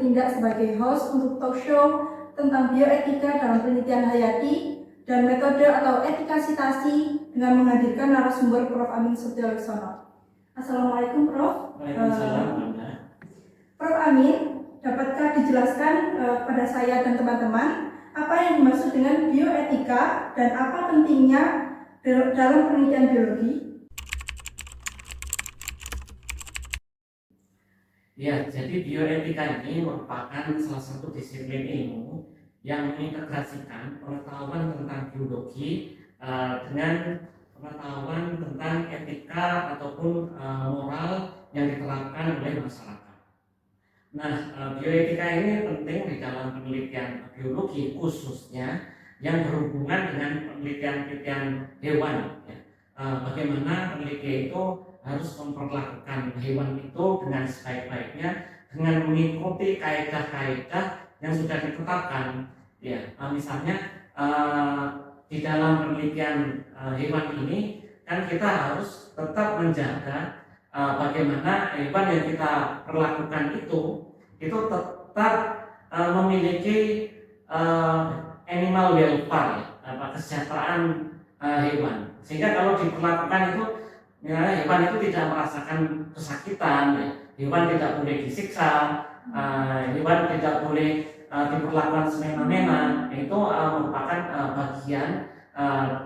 bertindak sebagai host untuk talk show tentang bioetika dalam penelitian hayati dan metode atau etika sitasi dengan menghadirkan narasumber Prof. Amin Setioleksono. Assalamualaikum Prof. Waalaikumsalam. Prof. Amin, dapatkah dijelaskan kepada saya dan teman-teman apa yang dimaksud dengan bioetika dan apa pentingnya dalam penelitian biologi? Ya, jadi bioetika ini merupakan salah satu disiplin ilmu yang mengintegrasikan pengetahuan tentang biologi dengan pengetahuan tentang etika ataupun moral yang diterapkan oleh masyarakat. Nah, bioetika ini penting di dalam penelitian biologi khususnya yang berhubungan dengan penelitian hewan. Ya. Bagaimana peneliti itu harus memperlakukan hewan itu dengan sebaik-baiknya dengan mengikuti kaidah-kaidah yang sudah ditetapkan. Ya, misalnya di dalam penelitian hewan ini kan kita harus tetap menjaga bagaimana hewan yang kita perlakukan itu tetap memiliki animal welfare, kesejahteraan hewan, sehingga kalau diperlakukan itu hewan itu tidak merasakan kesakitan, ya. Hewan tidak boleh disiksa, hewan tidak boleh diperlakukan semena-mena. Itu merupakan bagian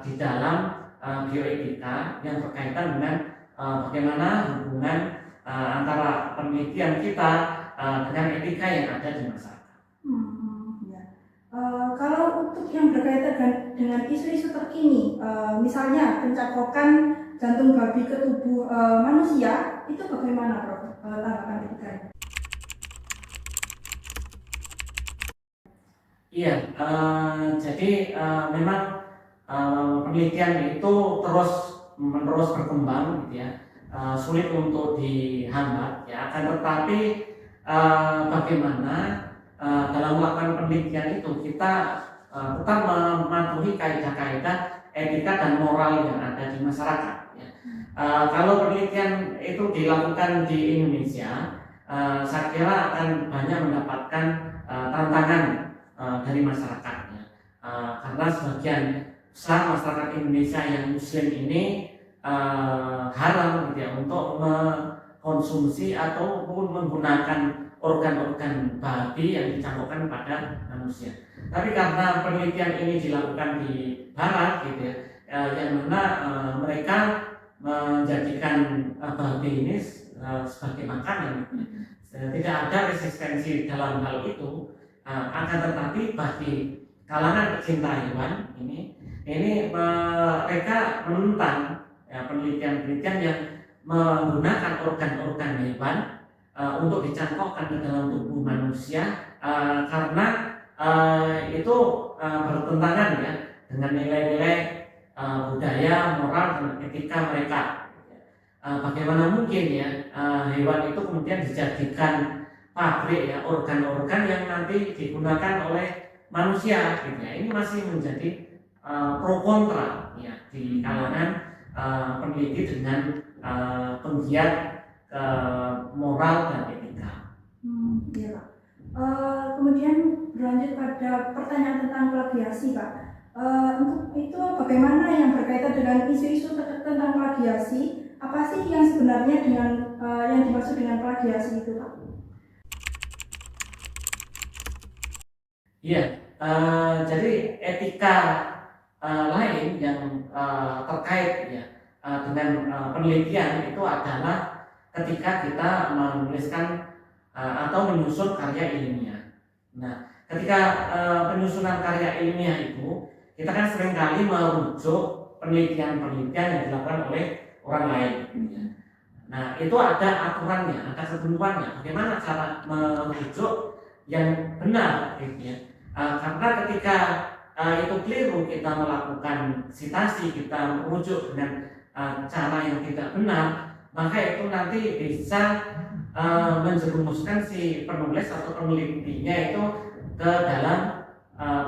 di dalam bioetika yang berkaitan dengan bagaimana hubungan antara penelitian kita dengan etika yang ada di masyarakat. Kalau untuk yang berkaitan dengan isu-isu terkini, misalnya pencakokan jantung babi ke tubuh manusia, itu bagaimana Prof? Tanggapan etikanya? Iya, jadi memang penelitian itu terus berkembang, gitu ya. Sulit untuk dihambat, ya. Akan tetapi bagaimana dalam melakukan penelitian itu kita tetap mematuhi kaidah-kaidah etika dan moral yang ada di masyarakat. Ya. Kalau penelitian itu dilakukan di Indonesia, saya kira akan banyak mendapatkan tantangan dari masyarakatnya, karena sebagian besar masyarakat Indonesia yang Muslim ini haram, gitu ya, untuk mengkonsumsi ataupun menggunakan organ-organ babi yang dicangkokkan pada manusia. Tapi karena penelitian ini dilakukan di Barat, gitu ya, yang mana mereka menjadikan babi ini sebagai makanan, gitu ya. Tidak ada resistensi dalam hal itu, akan tetapi bagi kalangan pecinta hewan ini mereka menentang penelitian-penelitian yang menggunakan organ-organ hewan untuk dicangkokkan ke dalam tubuh manusia, karena itu bertentangan, ya, dengan nilai-nilai budaya, moral, dan etika mereka. Bagaimana mungkin, ya, hewan itu kemudian dijadikan pabrik, ya, organ-organ yang nanti digunakan oleh manusia, gitu ya. Ini masih menjadi pro kontra, ya, di kalangan peneliti dengan penggiat moral dan etika. Iya Pak. Kemudian berlanjut pada pertanyaan tentang plagiasi Pak. Untuk itu bagaimana yang berkaitan dengan isu-isu tentang plagiasi? Apa sih yang sebenarnya yang dimaksud dengan plagiasi itu Pak? Iya, jadi etika lain yang terkait, ya, dengan penelitian itu adalah ketika kita menuliskan atau menyusun karya ilmiah. Nah, ketika penyusunan karya ilmiah itu kita kan seringkali merujuk penelitian-penelitian yang dilakukan oleh orang lain. Ya. Nah, itu ada aturannya, ada ketentuannya. Bagaimana cara merujuk yang benar, gitu ya. Karena ketika itu keliru, kita melakukan sitasi, kita merujuk dengan cara yang tidak benar, maka itu nanti bisa menjerumuskan si penulis atau penelitinya itu ke dalam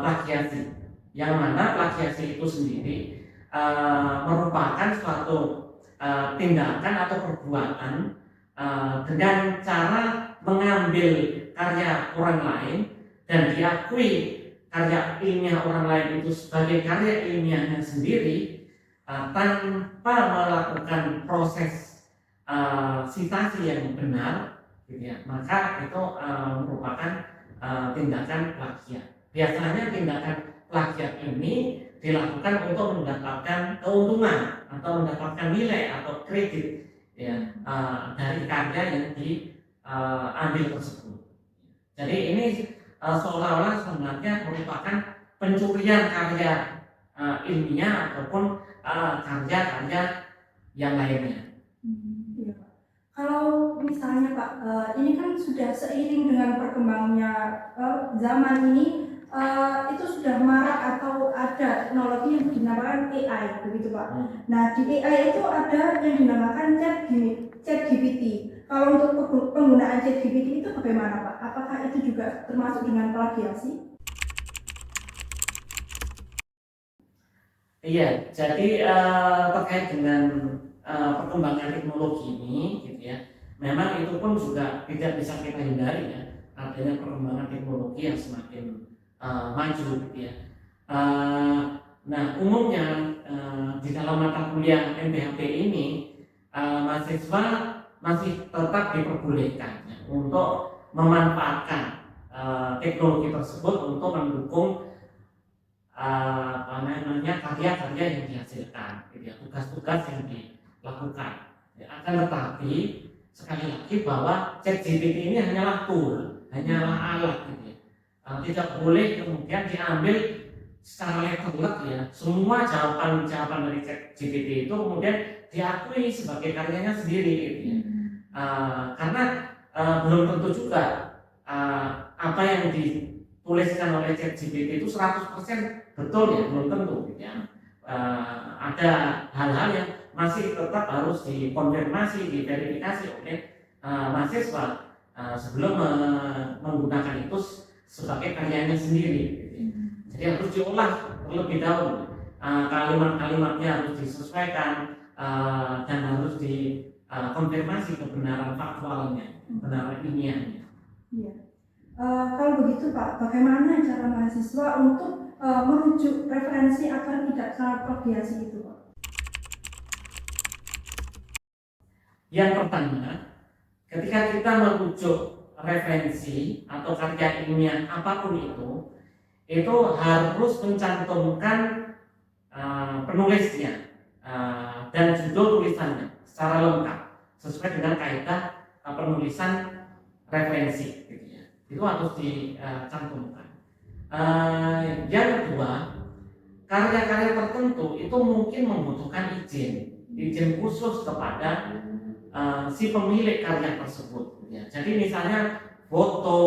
plagiasi, yang mana plagiasi itu sendiri merupakan suatu tindakan atau perbuatan dengan cara mengambil karya orang lain dan diakui karya ilmiah orang lain itu sebagai karya ilmiahnya sendiri tanpa melakukan proses sitasi yang benar, gitu ya, maka itu merupakan tindakan plagiat. Biasanya tindakan plagiat ini dilakukan untuk mendapatkan keuntungan atau mendapatkan nilai atau kredit, ya, dari karya yang diambil tersebut. Jadi ini seolah-olah sebenarnya merupakan pencurian karya ilmiah ataupun karya-karya yang lainnya. Iya, Pak. Kalau misalnya Pak, ini kan sudah seiring dengan berkembangnya zaman ini, itu sudah marak atau ada teknologi yang dinamakan AI, begitu Pak. Nah, di AI itu ada yang dinamakan ChatGPT. Kalau untuk penggunaan ChatGPT itu bagaimana Pak? Apakah itu juga termasuk dengan plagiasi? Iya, jadi terkait dengan perkembangan teknologi ini, gitu ya, memang itu pun juga tidak bisa kita hindari ya, adanya perkembangan teknologi yang semakin maju, gitu ya. Nah, umumnya di dalam mata kuliah MPHP ini mahasiswa masih tetap diperbolehkan ya, untuk memanfaatkan teknologi tersebut untuk mendukung karya-karya yang dihasilkan, gitu ya, tugas-tugas yang dilakukan. Ya, akan tetapi sekali lagi bahwa ChatGPT ini hanyalah tool, hanyalah alat, gitu ya. Tidak boleh kemudian diambil secara letterlek ya. Semua jawaban dari ChatGPT itu kemudian diakui sebagai karyanya sendiri, gitu ya. Karena belum tentu juga apa yang dituliskan oleh ChatGPT itu 100% betul ya, belum tentu, gitu ya. Ada hal-hal yang masih tetap harus dikonfirmasi, diverifikasi oleh mahasiswa sebelum menggunakan itu sebagai karyanya sendiri, gitu ya. Jadi harus diolah terlebih dahulu, kalimat-kalimatnya harus disesuaikan dan harus dikonfirmasi kebenaran faktualnya, kebenaran ilmiahnya. Iya. Kalau begitu Pak, bagaimana cara mahasiswa untuk merujuk referensi agar tidak salah plagiasi itu Pak? Yang pertama, ketika kita merujuk referensi atau karya ilmiah apapun itu harus mencantumkan penulisnya dan judul tulisannya secara lengkap sesuai dengan kaidah penulisan referensi, gitu ya. Itu harus dicantumkan. Yang kedua, karya-karya tertentu itu mungkin membutuhkan izin khusus kepada si pemilik karya tersebut, gitu ya. Jadi misalnya foto,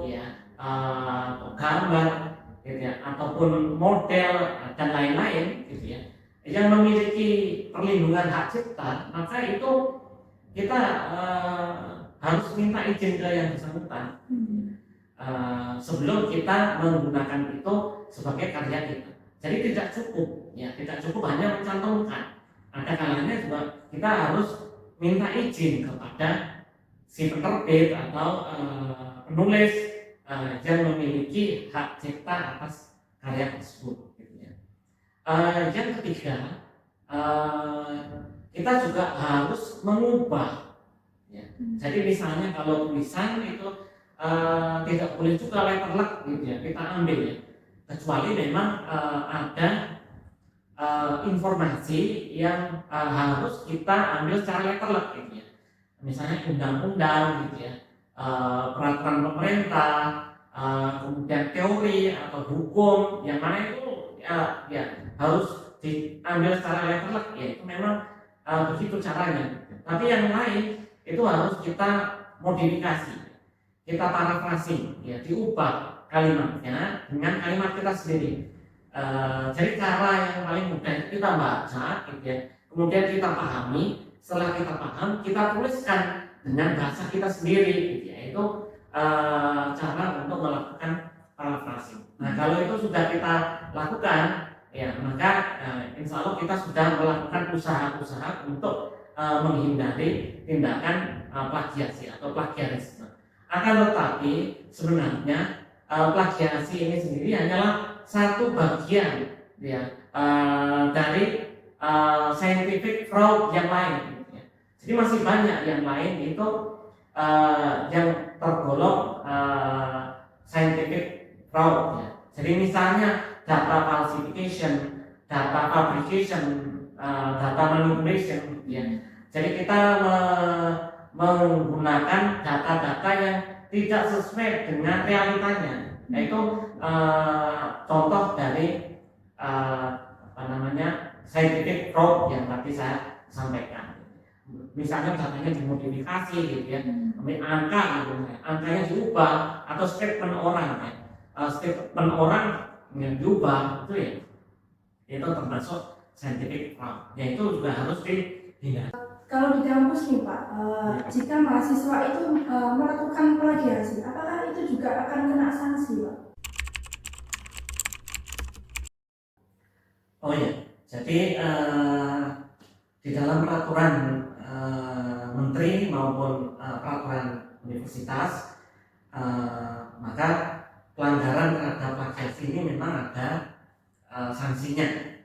ya, atau gambar, gitu ya, ataupun model dan lain-lain, gitu ya, yang memiliki perlindungan hak cipta, maka itu kita harus minta izin ke yang bersangkutan sebelum kita menggunakan itu sebagai karya kita. Jadi tidak cukup hanya mencantumkan. Ada kalanya juga kita harus minta izin kepada si penerbit atau penulis yang memiliki hak cipta atas karya tersebut, gitu ya. Yang ketiga, kita juga harus mengubah, ya. Jadi misalnya kalau tulisan itu tidak boleh juga letterlek, gitu ya, kita ambil ya, kecuali memang ada informasi yang harus kita ambil secara letterlek, gitu ya. Misalnya undang-undang, gitu ya, peraturan pemerintah, kemudian teori atau hukum, yang mana itu ya harus diambil secara letterlek, ya itu memang begitu caranya. Tapi yang lain itu harus kita modifikasi, kita parafrasing, ya, diubah kalimatnya dengan kalimat kita sendiri. Jadi cara yang paling mudah itu kita baca, gitu ya, kemudian kita pahami. Setelah kita paham, kita tuliskan dengan bahasa kita sendiri, gitu ya. Itu cara untuk melakukan paraphrasing. Nah, kalau itu sudah kita lakukan, ya, maka insya Allah kita sudah melakukan usaha-usaha untuk menghindari tindakan plagiasi atau plagiarisme. Akan tetapi sebenarnya plagiasi ini sendiri hanyalah satu bagian ya dari scientific fraud yang lain. Ya. Jadi masih banyak yang lain itu yang tergolong scientific fraud. Ya. Jadi misalnya data falsification, data fabrication, data manipulation. Ya. Jadi kita menggunakan data-data yang tidak sesuai dengan realitanya, yaitu contoh dari scientific fraud yang tadi saya sampaikan. Misalnya datanya dimodifikasi gitu ya, angka gitu, angkanya diubah atau statement orang ya, statement orang yang diubah itu ya, itu termasuk scientific fraud. Ya itu juga harus dihindari. Kalau di kampus nih Pak, jika mahasiswa itu melakukan plagiasi, apakah itu juga akan kena sanksi Pak? Oh ya, jadi di dalam peraturan menteri maupun peraturan universitas, maka pelanggaran terhadap plagiasi ini memang ada sanksinya.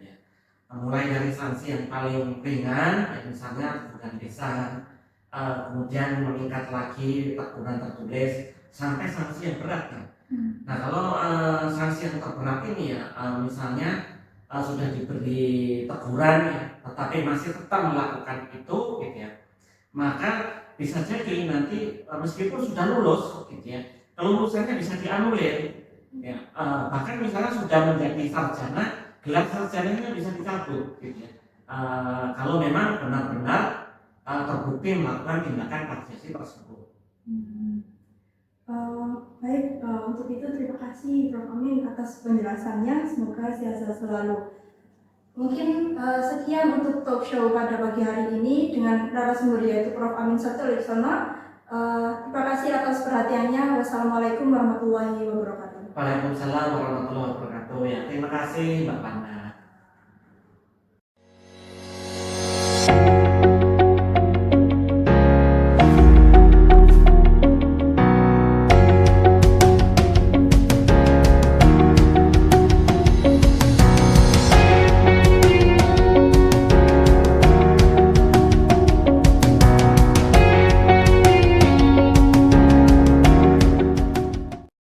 Mulai dari sanksi yang paling ringan, misalnya teguran lisan, kemudian meningkat lagi teguran tertulis, sampai sanksi yang berat. Nah kalau sanksi yang terberat ini ya, misalnya sudah diberi teguran ya, tetapi masih tetap melakukan itu, gitu ya, maka bisa jadi nanti meskipun sudah lulus, gitu ya, kelulusannya bisa dianulir, ya, bahkan misalnya sudah menjadi sarjana, gelar sarjananya bisa dicabut, gitu ya. Kalau memang benar-benar terbukti melakukan tindakan plagiasi tersebut. Baik, untuk itu terima kasih Prof. Amin atas penjelasannya. Semoga sehat selalu. Mungkin sekian untuk talk show pada pagi hari ini dengan narasumber yaitu Prof. Amin Satuleksono. Terima kasih atas perhatiannya. Wassalamualaikum warahmatullahi wabarakatuh. Waalaikumsalam warahmatullahi wabarakatuh. Ya, terima kasih Mbak Panda.